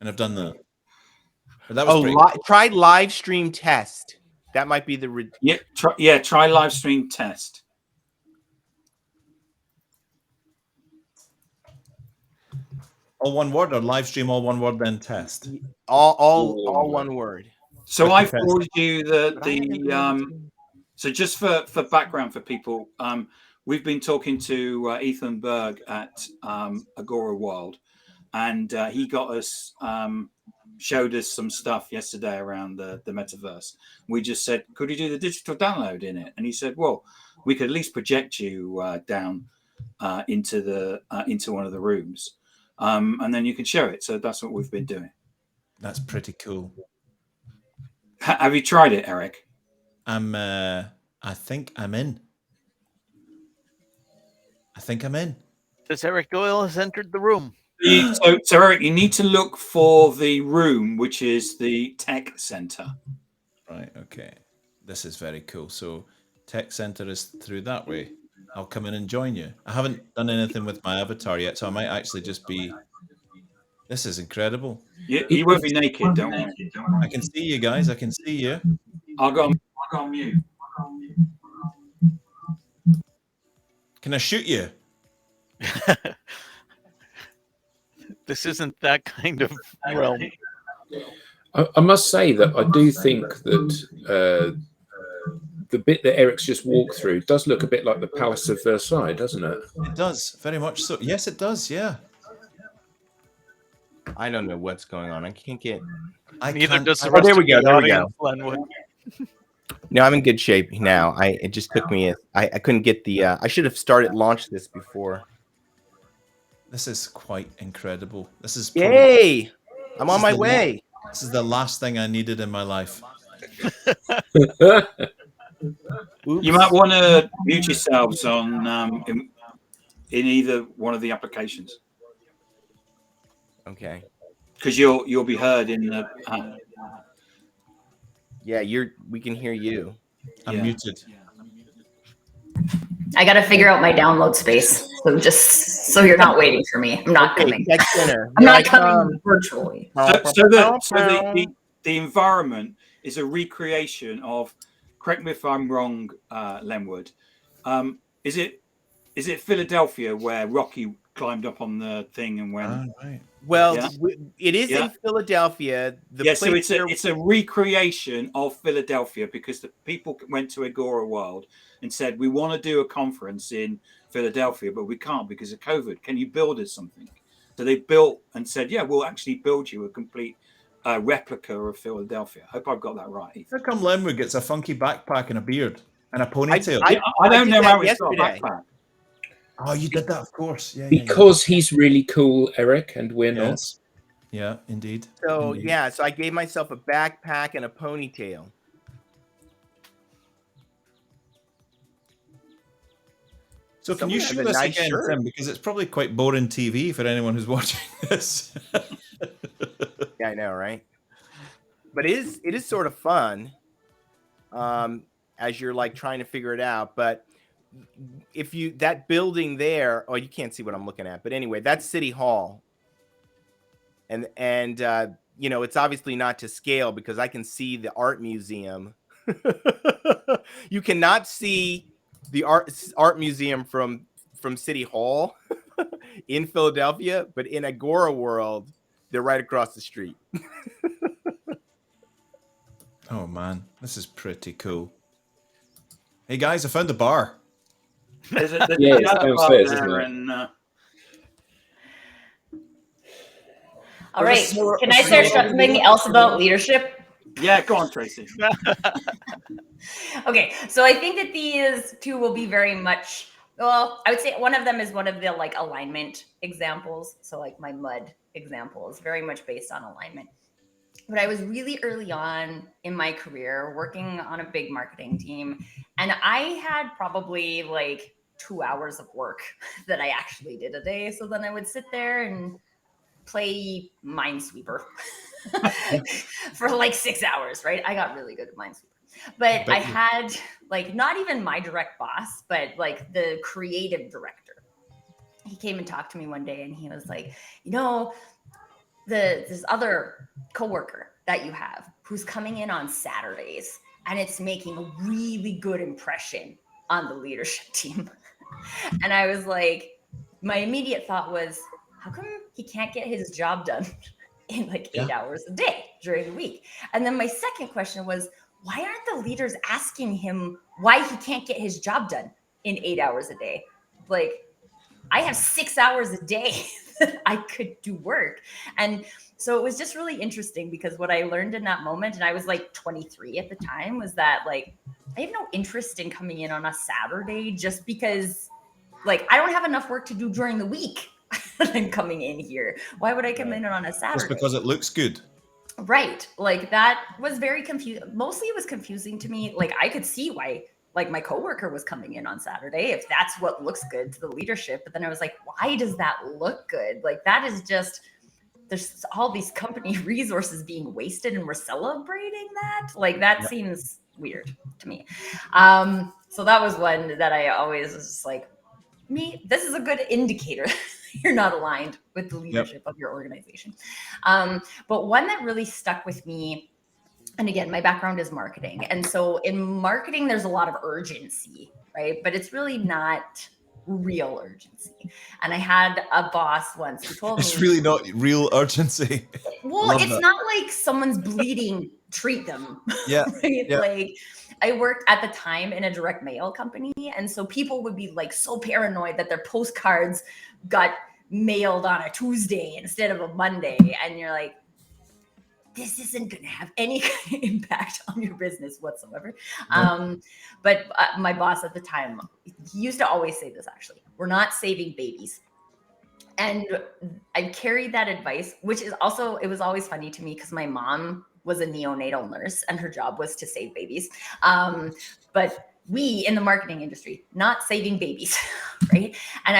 and I've done that. But that was try live stream test. That might be the try live stream test. All one word, or live stream all one word then test. All one word. So I forwarded you so just for background for people, we've been talking to Ethan Berg at Agora World, and he got us showed us some stuff yesterday around the metaverse. We just said, could you do the digital download in it? And he said, well, we could at least project you down into one of the rooms, and then you can show it. So that's what we've been doing. That's pretty cool. Have you tried it, Eric? I think I'm in. This Eric Doyle has entered the room. So Eric, you need to look for the room, which is the tech center. Right. Okay. This is very cool. So tech center is through that way. I'll come in and join you. I haven't done anything with my avatar yet, so I might actually just be. This is incredible. You won't be naked, don't worry. I can see you guys. I can see you. I'll go on mute. Can I shoot you? This isn't that kind of realm. I must say that I do think that the bit that Eric's just walked through does look a bit like the Palace of Versailles, doesn't it? It does, very much so. Yes, it does, yeah. I don't know what's going on. I can't get. Neither does the Oh, rest there of we go. the There we audience, Lenwood. No, I'm in good shape now. It just took me. I couldn't get the. I should have launched this before. This is quite incredible. This is Yay! I'm on my way. This is the last thing I needed in my life. You might want to mute yourselves on in either one of the applications. Okay. Because you'll be heard in the. Yeah, we can hear you. I'm muted. I got to figure out my download space. So just so you're not waiting for me. I'm not coming. I'm not coming virtually. So the environment is a recreation of. Correct me if I'm wrong, Lenwood. Is it Philadelphia where Rocky climbed up on the thing and went? Right. Well, it is in Philadelphia. So it's a recreation of Philadelphia because the people went to Agora World and said, we want to do a conference in Philadelphia, but we can't because of COVID. Can you build us something? So they built and said, yeah, we'll actually build you a complete replica of Philadelphia. I hope I've got that right. How come Lenwood gets a funky backpack and a beard and a ponytail? I don't know how it's got a backpack. Oh, you did that, of course. Yeah. Because he's really cool, Eric, and we're not. Yeah, indeed. So so I gave myself a backpack and a ponytail. So can you show this again, Tim? Because it's probably quite boring TV for anyone who's watching this. Yeah, I know, right? But it is sort of fun as you're like trying to figure it out. But if that building there, you can't see what I'm looking at. But anyway, that's City Hall. And it's obviously not to scale because I can see the art museum. You cannot see the art museum from City Hall in Philadelphia, but in Agora World, they're right across the street. Oh man, this is pretty cool. Hey guys, I found a bar. There's it's downstairs, isn't it? All right. Can I share something else about leadership? Yeah, go on, Tracy. Okay, so I think that these two will be very much, well, I would say one of them is one of the like alignment examples. So like my mud example is very much based on alignment. But I was really early on in my career working on a big marketing team. And I had probably like 2 hours of work that I actually did a day. So then I would sit there and play Minesweeper for like 6 hours, right? I got really good at Minesweeper. But I had like not even my direct boss, but like the creative director. He came and talked to me one day and he was like, this other coworker that you have who's coming in on Saturdays and it's making a really good impression on the leadership team. And I was like, my immediate thought was, how come he can't get his job done in like 8 hours a day during the week? And then my second question was, why aren't the leaders asking him why he can't get his job done in 8 hours a day? Like, I have 6 hours a day that I could do work. And so it was just really interesting because what I learned in that moment, and I was like 23 at the time, was that like, I have no interest in coming in on a Saturday just because like, I don't have enough work to do during the week. I'm coming in here. Why would I come in on a Saturday? Just because it looks good. Right. Like that was very confusing. Mostly it was confusing to me. Like I could see why like my coworker was coming in on Saturday if that's what looks good to the leadership. But then I was like, why does that look good? Like that is just, there's all these company resources being wasted and we're celebrating that. Like that seems weird to me. So that was one that I always was just like, this is a good indicator. You're not aligned with the leadership of your organization. But one that really stuck with me, and again, my background is marketing. And so in marketing, there's a lot of urgency, right? But it's really not real urgency. And I had a boss once who told me it's really not real urgency. Well, it's not like someone's bleeding, treat them. Yeah. Right? Yeah. Like I worked at the time in a direct mail company. And so people would be like so paranoid that their postcards got mailed on a Tuesday instead of a Monday. And you're like, this isn't going to have any kind of impact on your business whatsoever. But my boss at the time, he used to always say this, actually, we're not saving babies. And I carried that advice, which is also, it was always funny to me because my mom was a neonatal nurse and her job was to save babies. But we in the marketing industry, not saving babies, right? And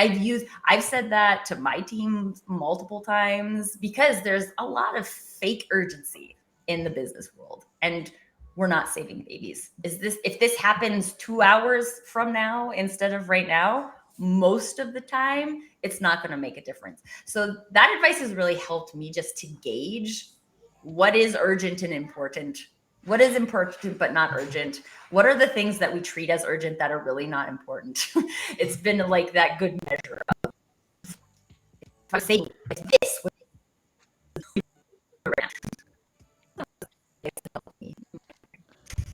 I've said that to my team multiple times because there's a lot of fake urgency in the business world, and we're not saving babies. If this happens 2 hours from now instead of right now, most of the time, it's not going to make a difference. So that advice has really helped me just to gauge what is urgent and important. What is important but not urgent? What are the things that we treat as urgent that are really not important? It's been like that good measure of, if I say this,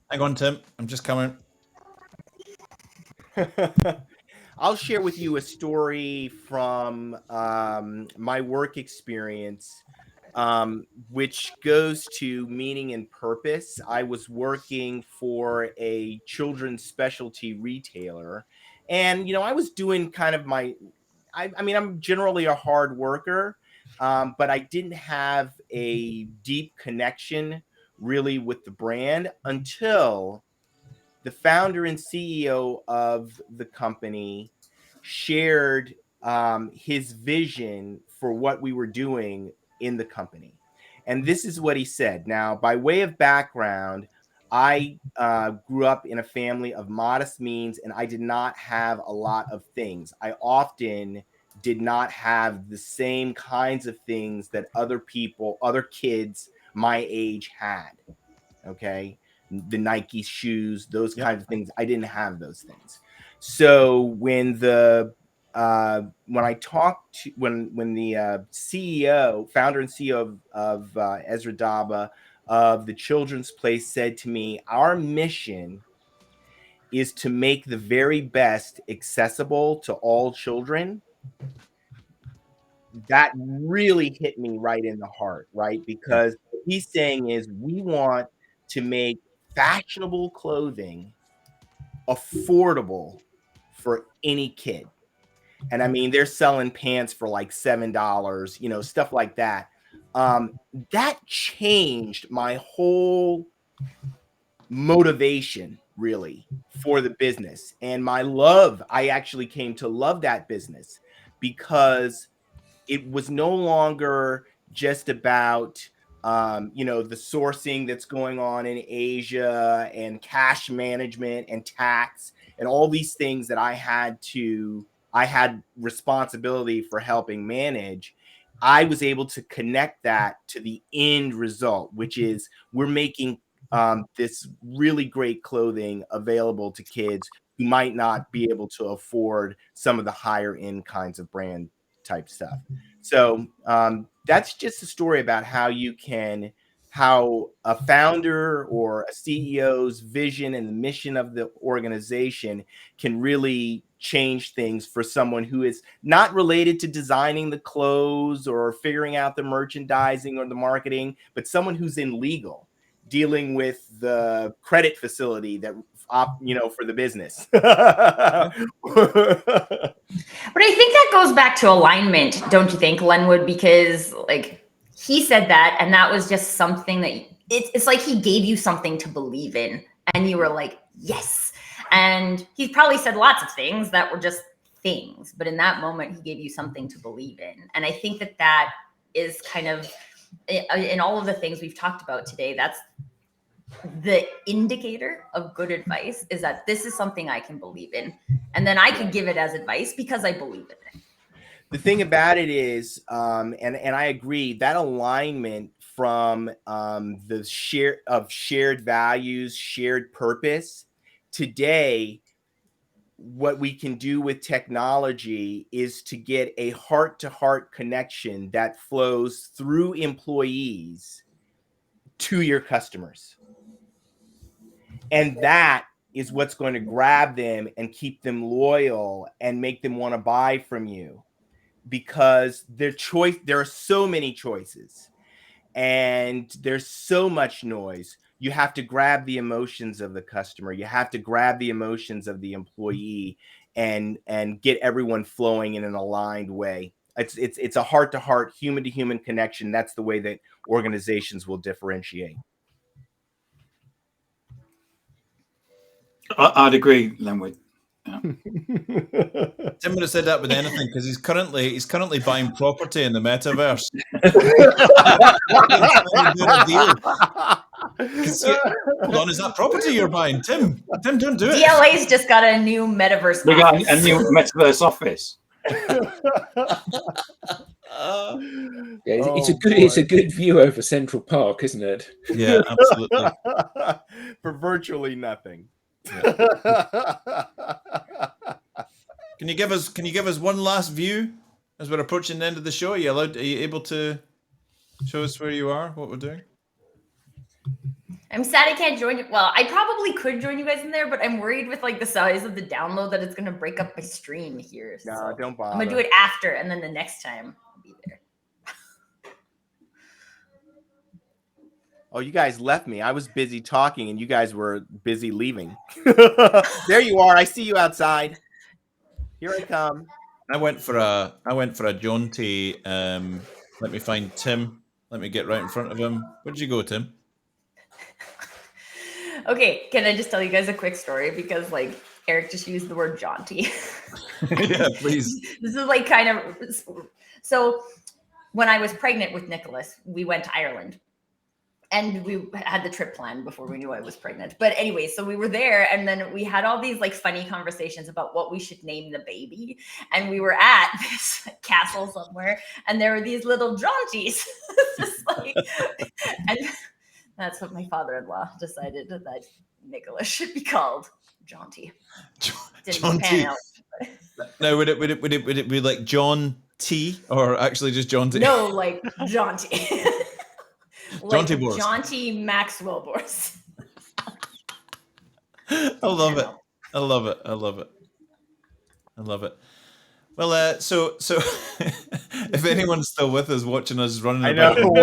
Hang on, Tim. I'm just coming. I'll share with you a story from my work experience, which goes to meaning and purpose. I was working for a children's specialty retailer, and I was doing kind of I mean, I'm generally a hard worker, but I didn't have a deep connection really with the brand until the founder and CEO of the company shared his vision for what we were doing in the company. And this is what he said. Now, by way of background, I grew up in a family of modest means, and I did not have a lot of things. I often did not have the same kinds of things that other kids my age had. Okay. The Nike shoes, those kinds of things. I didn't have those things. So when the when the founder and CEO of Ezra Daba of the Children's Place said to me, our mission is to make the very best accessible to all children, that really hit me right in the heart, right? Because what he's saying is we want to make fashionable clothing affordable for any kid. And I mean, they're selling pants for like $7, stuff like that. That changed my whole motivation really for the business. And I actually came to love that business because it was no longer just about the sourcing that's going on in Asia and cash management and tax and all these things that I had responsibility for helping manage. I was able to connect that to the end result, which is we're making this really great clothing available to kids who might not be able to afford some of the higher end kinds of brand type stuff. So that's just a story about how a founder or a CEO's vision and the mission of the organization can really change things for someone who is not related to designing the clothes or figuring out the merchandising or the marketing, but someone who's in legal, dealing with the credit facility that for the business. But I think that goes back to alignment, don't you think, Lenwood? Because like he said that, and that was just something that it's like he gave you something to believe in, and you were like, yes. And he probably said lots of things that were just things, but in that moment, he gave you something to believe in. And I think that is kind of in all of the things we've talked about today, that's the indicator of good advice, is that this is something I can believe in. And then I can give it as advice because I believe in it. The thing about it is, and I agree, that alignment from the shared values, shared purpose. Today, what we can do with technology is to get a heart-to-heart connection that flows through employees to your customers. And that is what's going to grab them and keep them loyal and make them want to buy from you. because there are so many choices and there's so much noise. You have to grab the emotions of the customer. You have to grab the emotions of the employee and get everyone flowing in an aligned way. It's a heart-to-heart, human-to-human connection. That's the way that organizations will differentiate. I'd agree, Lenwood. Yeah. Tim would have said that with anything because he's currently buying property in the metaverse. Hold on, is that property you're buying, Tim? Tim, don't do it. DLA's just got a new Metaverse. We got a new Metaverse office. It's a good view over Central Park, isn't it? Yeah, absolutely. For virtually nothing. Yeah. Can you give us one last view as we're approaching the end of the show? Are you able to show us where you are, what we're doing? I'm sad I can't join you. Well, I probably could join you guys in there, but I'm worried with like the size of the download that it's gonna break up my stream here. No, don't bother. I'm gonna do it after, and then the next time I'll be there. Oh, you guys left me. I was busy talking, and you guys were busy leaving. There you are. I see you outside. Here I come. I went for a jaunty. Let me find Tim. Let me get right in front of him. Where'd you go, Tim? Okay, can I just tell you guys a quick story? Because like Eric just used the word jaunty. Yeah, please. This is like kind of so when I was pregnant with Nicholas, we went to Ireland. And we had the trip planned before we knew I was pregnant. But anyway, so we were there and then we had all these like funny conversations about what we should name the baby. And we were at this castle somewhere and there were these little jaunties. Just like, and that's what my father-in-law decided that Nicholas should be called, Jaunty. Jaunty. Now, would it be like John T or actually just Jaunty? No, like Jaunty. Like Jaunty Jaunty Maxwell Bors. I love it. I love it. I love it. I love it. Well, so if anyone's still with us, watching us running about, I know.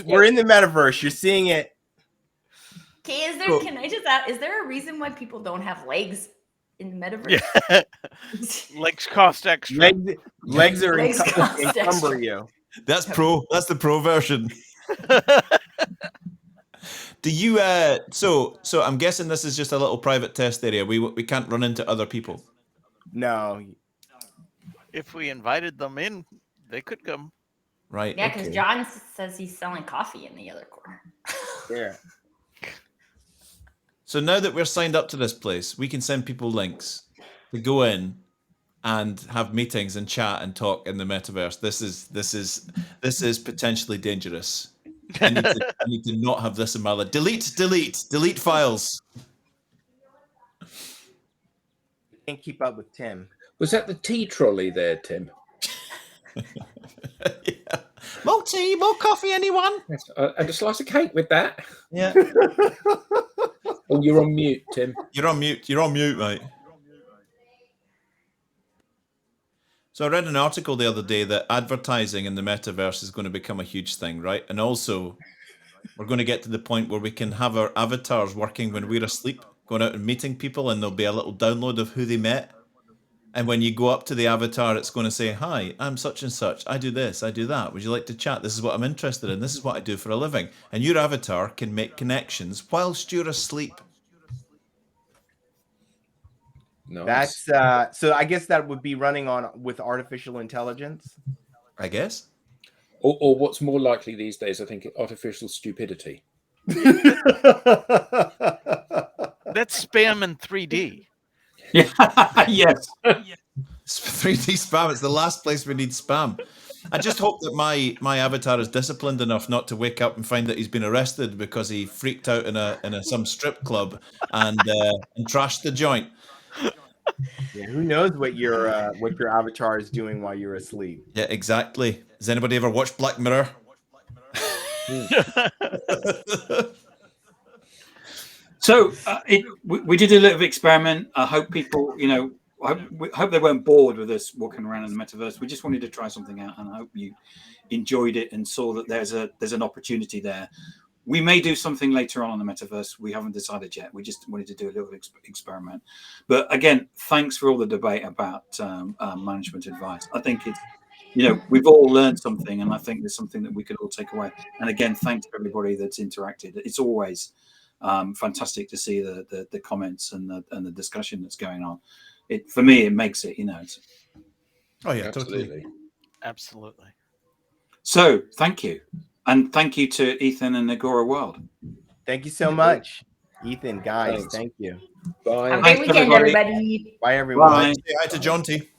We're in the metaverse. You're seeing it. Okay, can I just ask, is there a reason why people don't have legs in the metaverse? Yeah. Legs cost extra. Legs encumber you. That's the pro version. Do you so I'm guessing this is just a little private test area. We can't run into other people. No. If we invited them in, they could come. Right. Yeah, because John says he's selling coffee in the other corner. Yeah. So now that we're signed up to this place, we can send people links to go in and have meetings and chat and talk in the metaverse. This is potentially dangerous. I need to not have this in my life. Delete files. Can't keep up with Tim. Was that the tea trolley there, Tim? Yeah. More tea, more coffee, anyone? And a slice of cake with that. Yeah. Oh, you're on mute, Tim. You're on mute, mate. So I read an article the other day that advertising in the metaverse is going to become a huge thing, right? And also, we're going to get to the point where we can have our avatars working when we're asleep, going out and meeting people, and there'll be a little download of who they met. And when you go up to the avatar, it's going to say, "Hi, I'm such and such. I do this, I do that. Would you like to chat? This is what I'm interested in. This is what I do for a living." And your avatar can make connections whilst you're asleep. Nice. That's so I guess that would be running with artificial intelligence. I guess. Or what's more likely these days, I think, artificial stupidity. That's spam in 3D. Yeah. Yes. 3D spam. It's the last place we need spam. I just hope that my avatar is disciplined enough not to wake up and find that he's been arrested because he freaked out in some strip club and trashed the joint. Yeah, who knows what your avatar is doing while you're asleep? Yeah, exactly. Has anybody ever watched Black Mirror? So we did a little experiment. I hope people, we hope they weren't bored with us walking around in the metaverse. We just wanted to try something out, and I hope you enjoyed it and saw that there's an opportunity there. We may do something later on in the metaverse. We haven't decided yet. We just wanted to do a little experiment. But again, thanks for all the debate about management advice. I think it's, we've all learned something, and I think there's something that we could all take away. And again, thanks to everybody that's interacted. It's always fantastic to see the comments and the discussion that's going on. For me, it makes it, Oh yeah, Absolutely. Absolutely. So thank you. And thank you to Ethan and Agora World. Thank you so much, Ethan, guys. Thanks. Thank you. Bye. Have a Thanks, great weekend, everybody. everybody. Bye, everyone. Bye. Say hi to John T.